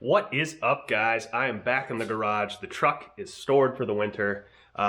What is up, guys? I am back in the garage. The truck is stored for the winter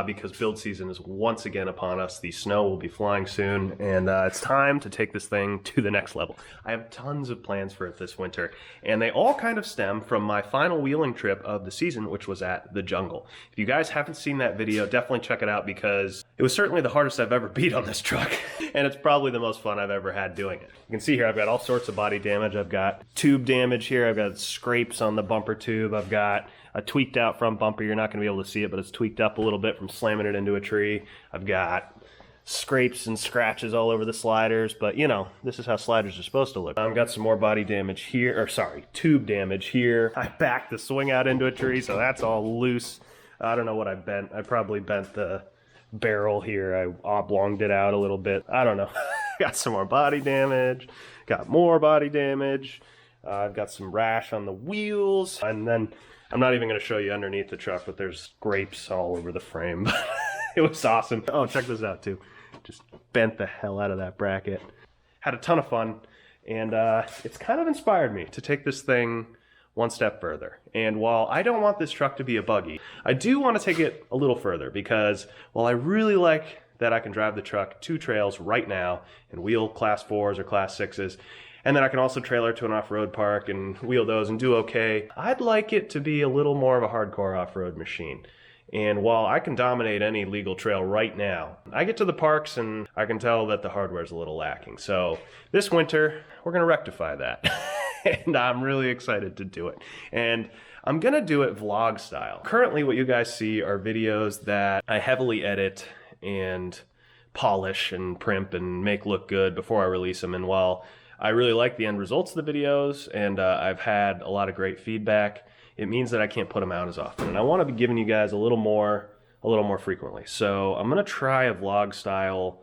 because build season is once again upon us. The snow will be flying soon, and it's time to take this thing to the next level. I have tons of plans for it this winter, and they all kind of stem from my final wheeling trip of the season, which was at the jungle. If you guys haven't seen that video, definitely check it out because it was certainly the hardest I've ever beat on this truck, and it's probably the most fun I've ever had doing it. You can see here I've got all sorts of body damage. I've got tube damage here. I've got scrapes on the bumper tube. I've got a tweaked out front bumper. You're not going to be able to see it, but it's tweaked up a little bit from slamming it into a tree. I've got scrapes and scratches all over the sliders, but you know, this is how sliders are supposed to look. I've got some more body damage here, or sorry, tube damage here. I backed the swing out into a tree, so that's all loose. I don't know what I bent. I probably bent the barrel here. I oblonged it out a little bit. I don't know. Got some more body damage. Got more body damage. I've got some rash on the wheels, and then I'm not even going to show you underneath the truck, but there's scrapes all over the frame. It was awesome. Oh, check this out too. Just bent the hell out of that bracket. Had a ton of fun, and it's kind of inspired me to take this thing one step further. And while I don't want this truck to be a buggy, I do want to take it a little further because while I really like that I can drive the truck to trails right now and wheel class 4s or class 6s, and then I can also trailer to an off-road park and wheel those and do okay, I'd like it to be a little more of a hardcore off-road machine. And while I can dominate any legal trail right now, I get to the parks and I can tell that the hardware's a little lacking. So this winter, we're gonna rectify that. And I'm really excited to do it. And I'm gonna do it vlog style. Currently what you guys see are videos that I heavily edit and polish and primp and make look good before I release them. And while I really like the end results of the videos, and I've had a lot of great feedback, it means that I can't put them out as often. And I want to be giving you guys a little more frequently. So I'm going to try a vlog style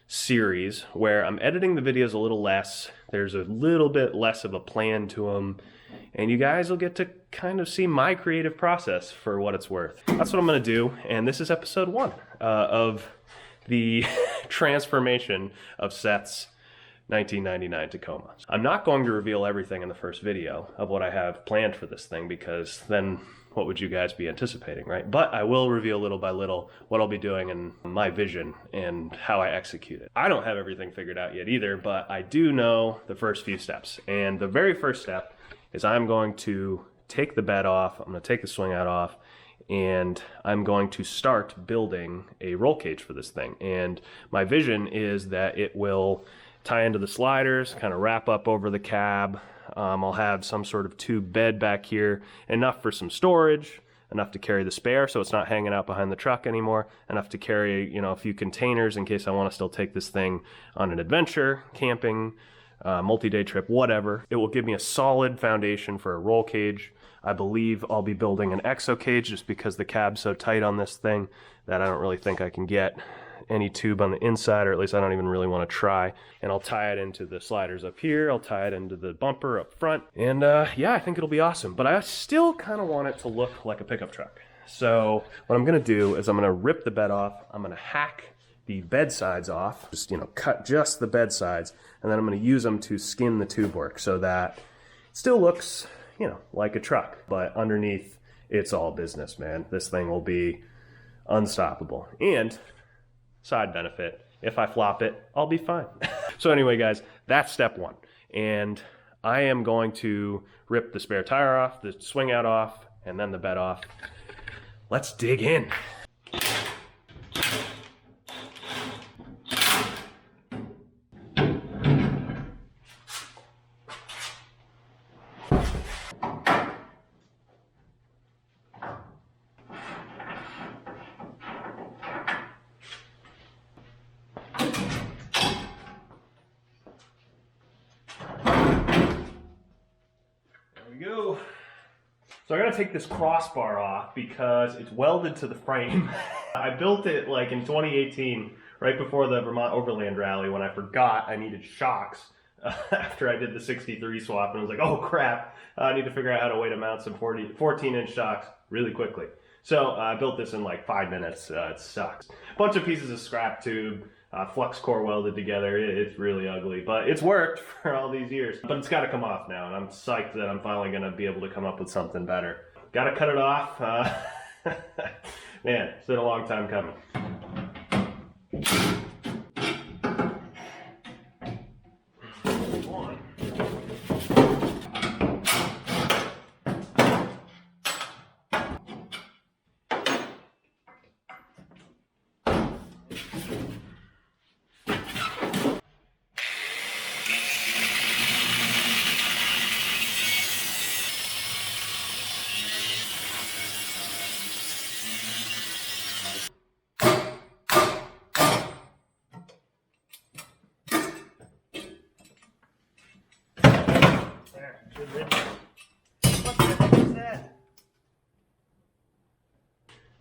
series where I'm editing the videos a little less. There's a little bit less of a plan to them. And you guys will get to kind of see my creative process for what it's worth. That's what I'm going to do. And this is episode 1 of the transformation of Seth's 1999 Tacoma. I'm not going to reveal everything in the first video of what I have planned for this thing because then what would you guys be anticipating, right? But I will reveal little by little what I'll be doing and my vision and how I execute it. I don't have everything figured out yet either, but I do know the first few steps. And the very first step is I'm going to take the bed off, I'm going to take the swing out off, and I'm going to start building a roll cage for this thing. And my vision is that it will tie into the sliders, kind of wrap up over the cab. I'll have some sort of tube bed back here, enough for some storage, enough to carry the spare so it's not hanging out behind the truck anymore, enough to carry, you know, a few containers in case I want to still take this thing on an adventure, camping, multi-day trip, whatever. It will give me a solid foundation for a roll cage. I believe I'll be building an exo cage just because the cab's so tight on this thing that I don't really think I can get any tube on the inside, or at least I don't even really want to try. And I'll tie it into the sliders up here, I'll tie it into the bumper up front, and yeah, I think it'll be awesome. But I still kind of want it to look like a pickup truck. So what I'm gonna do is I'm gonna rip the bed off, I'm gonna hack the bed sides off, just, you know, cut just the bed sides, and then I'm gonna use them to skin the tube work so that it still looks, you know, like a truck, but underneath it's all business, man. This thing will be unstoppable. And side benefit, if I flop it, I'll be fine. So anyway, guys, that's step 1. And I am going to rip the spare tire off, the swing out off, and then the bed off. Let's dig in. Go. So I gotta take this crossbar off because it's welded to the frame. I built it like in 2018, right before the Vermont Overland Rally, when I forgot I needed shocks after I did the 63 swap, and I was like, oh crap, I need to figure out how to way to mount some 14-inch shocks really quickly. So I built this in like 5 minutes. It sucks. Bunch of pieces of scrap tube, flux core welded together. It's really ugly, but it's worked for all these years. But it's got to come off now, and I'm psyched that I'm finally going to be able to come up with something better. Got to cut it off. Man, it's been a long time coming.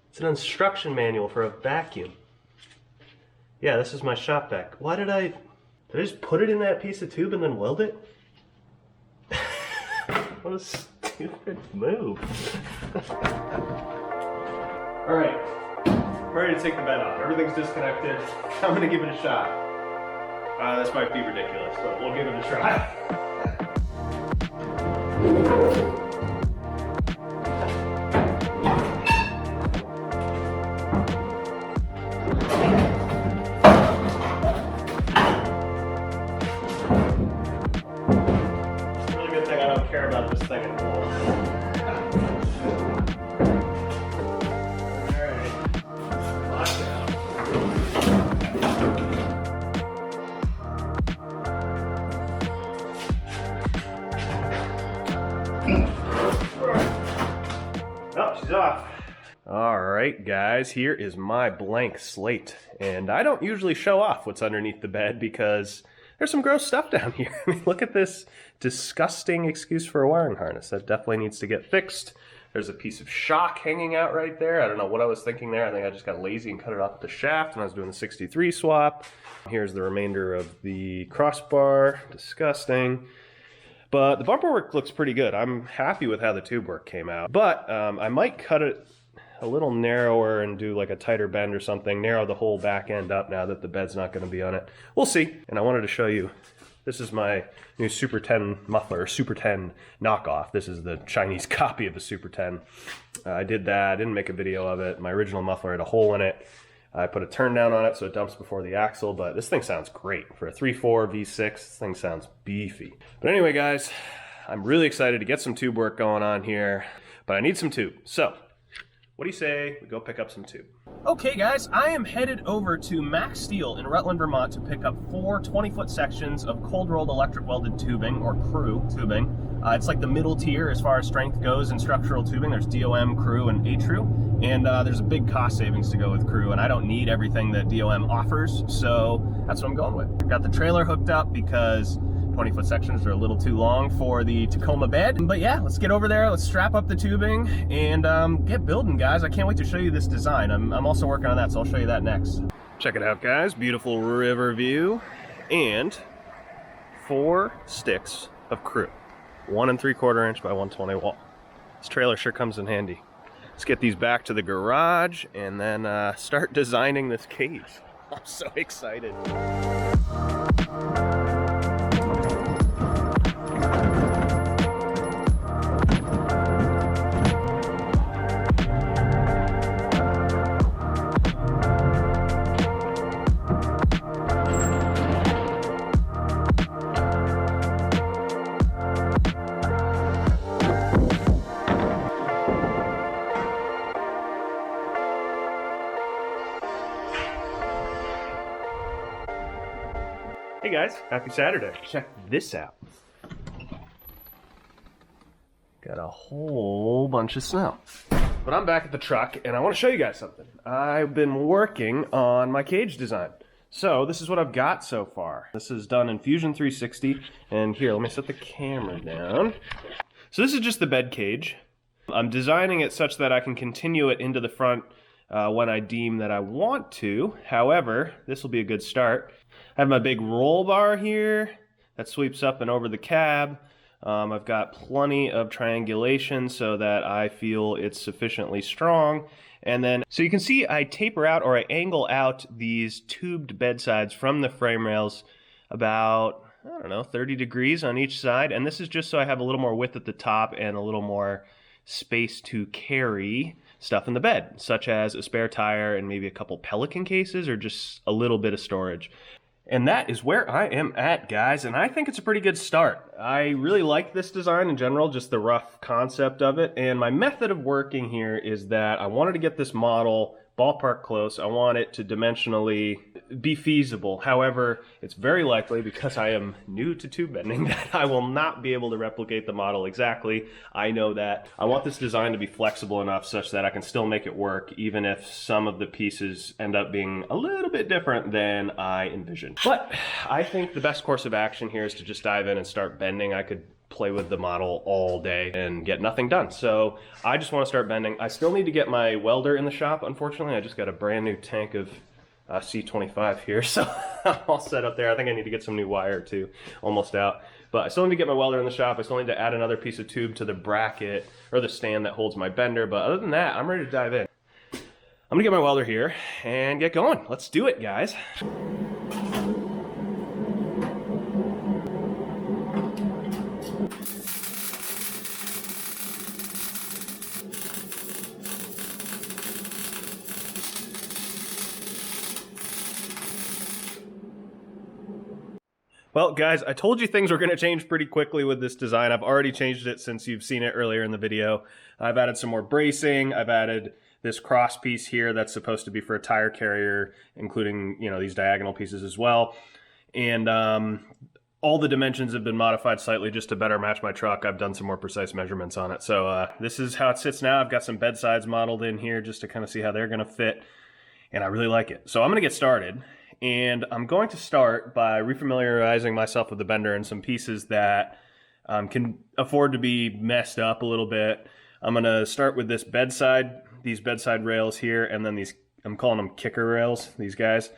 It's an instruction manual for a vacuum. Yeah, this is my shop vac. Why did I just put it in that piece of tube and then weld it? What a stupid move. Alright, I'm ready to take the bed off. Everything's disconnected. I'm gonna give it a shot. This might be ridiculous, but we'll give it a try. Care about this thing anymore. Alright. Lockdown. Oh, she's off. Alright guys, here is my blank slate. And I don't usually show off what's underneath the bed because there's some gross stuff down here. I mean, look at this disgusting excuse for a wiring harness. That definitely needs to get fixed. There's a piece of shock hanging out right there. I don't know what I was thinking there. I think I just got lazy and cut it off at the shaft when I was doing the 63 swap. Here's the remainder of the crossbar. Disgusting. But the bumper work looks pretty good. I'm happy with how the tube work came out. But I might cut it a little narrower and do like a tighter bend or something. Narrow the whole back end up now that the bed's not going to be on it. We'll see. And I wanted to show you. This is my new Super 10 muffler, Super 10 knockoff. This is the Chinese copy of a Super 10. I did that, I didn't make a video of it. My original muffler had a hole in it. I put a turn down on it so it dumps before the axle, but this thing sounds great. For a 3.4 V6, this thing sounds beefy. But anyway guys, I'm really excited to get some tube work going on here, but I need some tube. So, what do you say we go pick up some tube? Okay guys, I am headed over to Max Steel in Rutland, Vermont to pick up 4 20-foot sections of cold-rolled electric welded tubing, or CREW tubing. It's like the middle tier as far as strength goes in structural tubing. There's DOM, CREW, and ATRU, and there's a big cost savings to go with CREW, and I don't need everything that DOM offers, so that's what I'm going with. I've got the trailer hooked up because 20-foot sections are a little too long for the Tacoma bed. But yeah, let's get over there, let's strap up the tubing, and get building, guys. I can't wait to show you this design. I'm also working on that, so I'll show you that next. Check it out, guys. Beautiful river view, and 4 sticks of CREW. 1 3/4 inch by 120 wall. This trailer sure comes in handy. Let's get these back to the garage, and then start designing this cage. I'm so excited. Hey guys, happy Saturday. Check this out. Got a whole bunch of snow. But I'm back at the truck and I want to show you guys something. I've been working on my cage design. So this is what I've got so far. This is done in Fusion 360. And here, let me set the camera down. So this is just the bed cage. I'm designing it such that I can continue it into the front when I deem that I want to. However, this will be a good start. I have my big roll bar here that sweeps up and over the cab. I've got plenty of triangulation so that I feel it's sufficiently strong. And then, so you can see I taper out, or I angle out these tubed bedsides from the frame rails about, I don't know, 30 degrees on each side. And this is just so I have a little more width at the top and a little more space to carry stuff in the bed, such as a spare tire and maybe a couple Pelican cases, or just a little bit of storage. And that is where I am at, guys, and I think it's a pretty good start. I really like this design in general, just the rough concept of it, and my method of working here is that I wanted to get this model ballpark close. I want it to dimensionally be feasible. However, it's very likely, because I am new to tube bending, that I will not be able to replicate the model exactly. I know that. I want this design to be flexible enough such that I can still make it work, even if some of the pieces end up being a little bit different than I envisioned. But I think the best course of action here is to just dive in and start bending. I could play with the model all day and get nothing done. So I just want to start bending. I still need to get my welder in the shop. Unfortunately, I just got a brand new tank of C25 here, so I'm all set up there. I think I need to get some new wire too, almost out. But I still need to get my welder in the shop. I still need to add another piece of tube to the bracket or the stand that holds my bender. But other than that, I'm ready to dive in. I'm gonna get my welder here and get going. Let's do it, guys. Well, guys, I told you things were going to change pretty quickly with this design. I've already changed it since you've seen it earlier in the video. I've added some more bracing. I've added this cross piece here that's supposed to be for a tire carrier, including, you know, these diagonal pieces as well. And all the dimensions have been modified slightly just to better match my truck. I've done some more precise measurements on it. So this is how it sits now. I've got some bedsides modeled in here just to kind of see how they're going to fit. And I really like it. So I'm going to get started. And I'm going to start by refamiliarizing myself with the bender and some pieces that can afford to be messed up a little bit. I'm going to start with this bedside, these bedside rails here, and then these, I'm calling them kicker rails, these guys,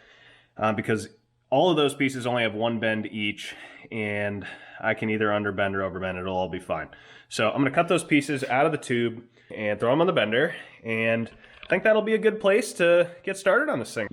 because all of those pieces only have one bend each, and I can either underbend or overbend. It'll all be fine. So I'm going to cut those pieces out of the tube and throw them on the bender, and I think that'll be a good place to get started on this thing.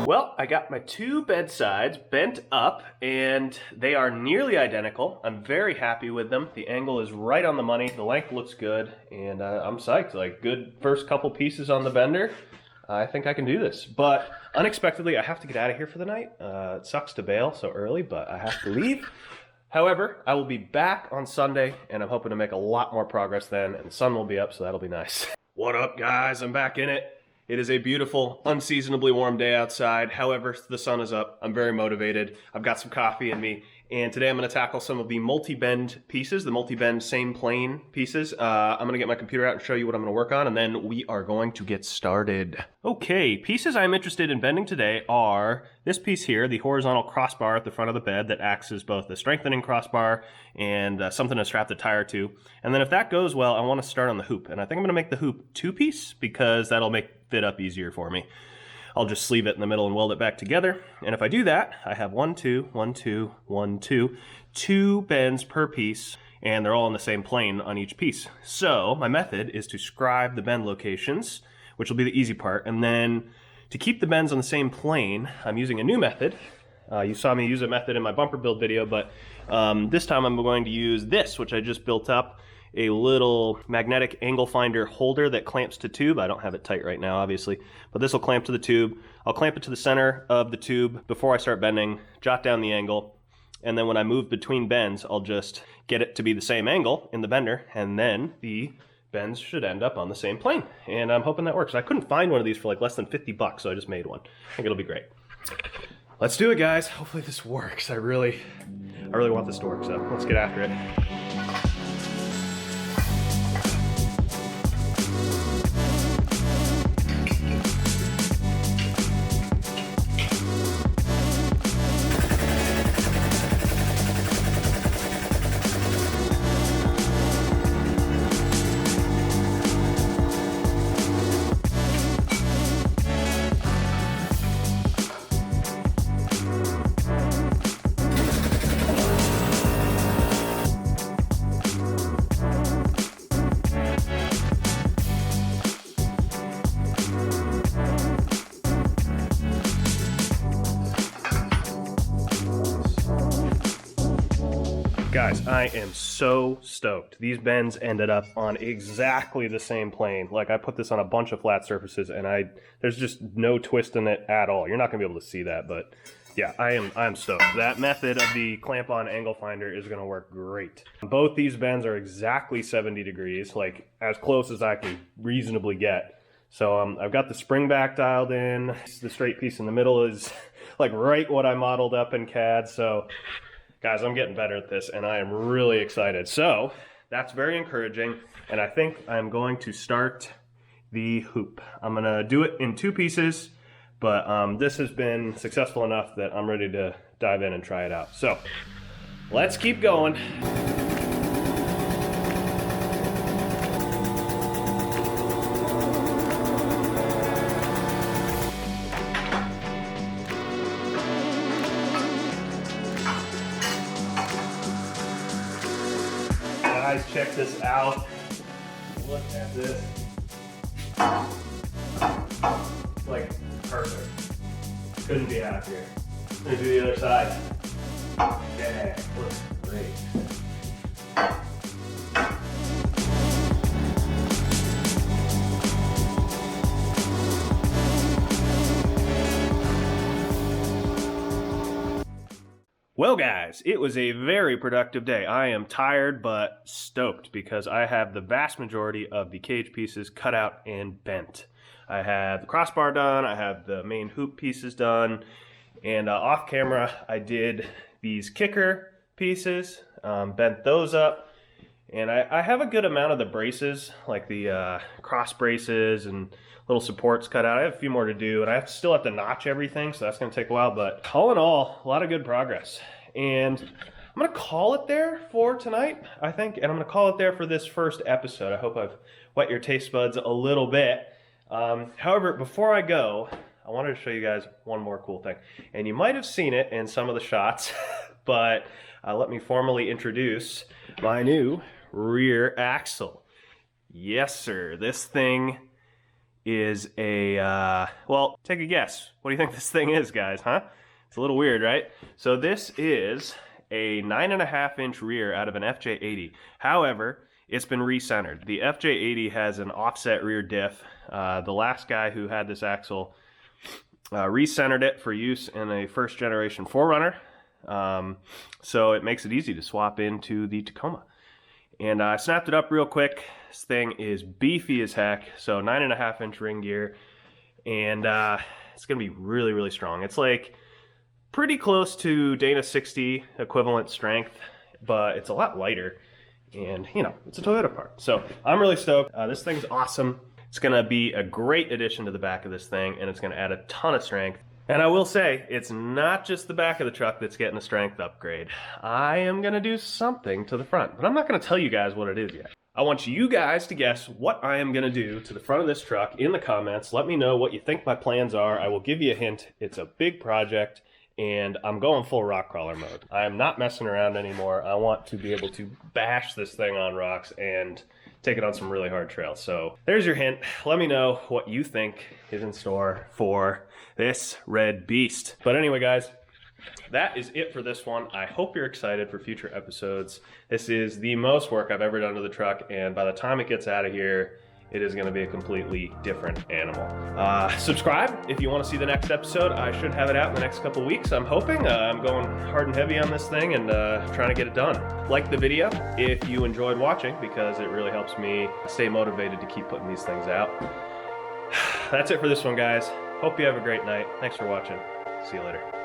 Well, I got my two bedsides bent up and they are nearly identical. I'm very happy with them. The angle is right on the money. The length looks good and I'm psyched. Like, good first couple pieces on the bender. I think I can do this. But unexpectedly, I have to get out of here for the night. It sucks to bail so early, but I have to leave. However, I will be back on Sunday and I'm hoping to make a lot more progress then, and the sun will be up, so that'll be nice. What up, guys? I'm back in it. It is a beautiful, unseasonably warm day outside. However, the sun is up. I'm very motivated. I've got some coffee in me. And today I'm going to tackle some of the multi-bend pieces, the multi-bend same plane pieces. I'm going to get my computer out and show you what I'm going to work on, and then we are going to get started. Okay, pieces I'm interested in bending today are this piece here, the horizontal crossbar at the front of the bed that acts as both a strengthening crossbar and something to strap the tire to. And then if that goes well, I want to start on the hoop. And I think I'm going to make the hoop two-piece because that'll make fit up easier for me. I'll just sleeve it in the middle and weld it back together. And if I do that, I have 1, 2, 1, 2, 1, 2, 2 bends per piece, and they're all on the same plane on each piece. So my method is to scribe the bend locations, which will be the easy part. And then to keep the bends on the same plane, I'm using a new method. You saw me use a method in my bumper build video, but this time I'm going to use this, which I just built up. A little magnetic angle finder holder that clamps to tube. I don't have it tight right now, obviously, but this will clamp to the tube. I'll clamp it to the center of the tube before I start bending, jot down the angle, and then when I move between bends, I'll just get it to be the same angle in the bender, and then the bends should end up on the same plane. And I'm hoping that works. I couldn't find one of these for like less than 50 bucks, so I just made one. I think it'll be great. Let's do it, guys. Hopefully this works. I really want this to work, so let's get after it. Guys, I am so stoked. These bends ended up on exactly the same plane. Like, I put this on a bunch of flat surfaces, and there's just no twist in it at all. You're not gonna be able to see that, but yeah, I'm stoked. That method of the clamp-on angle finder is gonna work great. Both these bends are exactly 70 degrees, like as close as I can reasonably get. So I've got the spring back dialed in. The straight piece in the middle is like right what I modeled up in CAD. So guys, I'm getting better at this and I am really excited. So that's very encouraging. And I think I'm going to start the hoop. I'm gonna do it in 2 pieces, but this has been successful enough that I'm ready to dive in and try it out. So let's keep going. Guys, check this out. Look at this. It's like perfect. Couldn't be happier. Let me do the other side. Yeah, looks great. Well guys, it was a very productive day. I am tired but stoked because I have the vast majority of the cage pieces cut out and bent. I have the crossbar done, I have the main hoop pieces done, and off camera I did these kicker pieces, bent those up, and I have a good amount of the braces, like the cross braces and little supports cut out. I have a few more to do, and I still have to notch everything, so that's going to take a while, but all in all, a lot of good progress. And I'm going to call it there for tonight, I think, and I'm going to call it there for this first episode. I hope I've whet your taste buds a little bit. However, before I go, I wanted to show you guys one more cool thing. And you might have seen it in some of the shots, but let me formally introduce my new rear axle. Yes, sir. This thing is a, well, take a guess. What do you think this thing is, guys, huh? It's a little weird, right? So this is a 9.5-inch rear out of an FJ80. However, it's been recentered. The FJ80 has an offset rear diff. The last guy who had this axle recentered it for use in a first generation 4Runner. So it makes it easy to swap into the Tacoma. And I snapped it up real quick. This thing is beefy as heck. So 9.5-inch ring gear. And it's gonna be really, really strong. It's like pretty close to Dana 60 equivalent strength, but it's a lot lighter. And you know, it's a Toyota part. So I'm really stoked. This thing's awesome. It's gonna be a great addition to the back of this thing, and it's gonna add a ton of strength. And I will say, it's not just the back of the truck that's getting a strength upgrade. I am gonna do something to the front, but I'm not gonna tell you guys what it is yet. I want you guys to guess what I am gonna do to the front of this truck in the comments. Let me know what you think my plans are. I will give you a hint. It's a big project, and I'm going full rock crawler mode. I am not messing around anymore. I want to be able to bash this thing on rocks and take it on some really hard trails. So there's your hint. Let me know what you think is in store for this red beast. But anyway, guys, that is it for this one. I hope you're excited for future episodes. This is the most work I've ever done to the truck, and by the time it gets out of here, it is going to be a completely different animal. Subscribe if you want to see the next episode. I should have it out in the next couple weeks, I'm hoping. I'm going hard and heavy on this thing and trying to get it done. Like the video if you enjoyed watching, because it really helps me stay motivated to keep putting these things out. That's it for this one, guys. Hope you have a great night. Thanks for watching. See you later.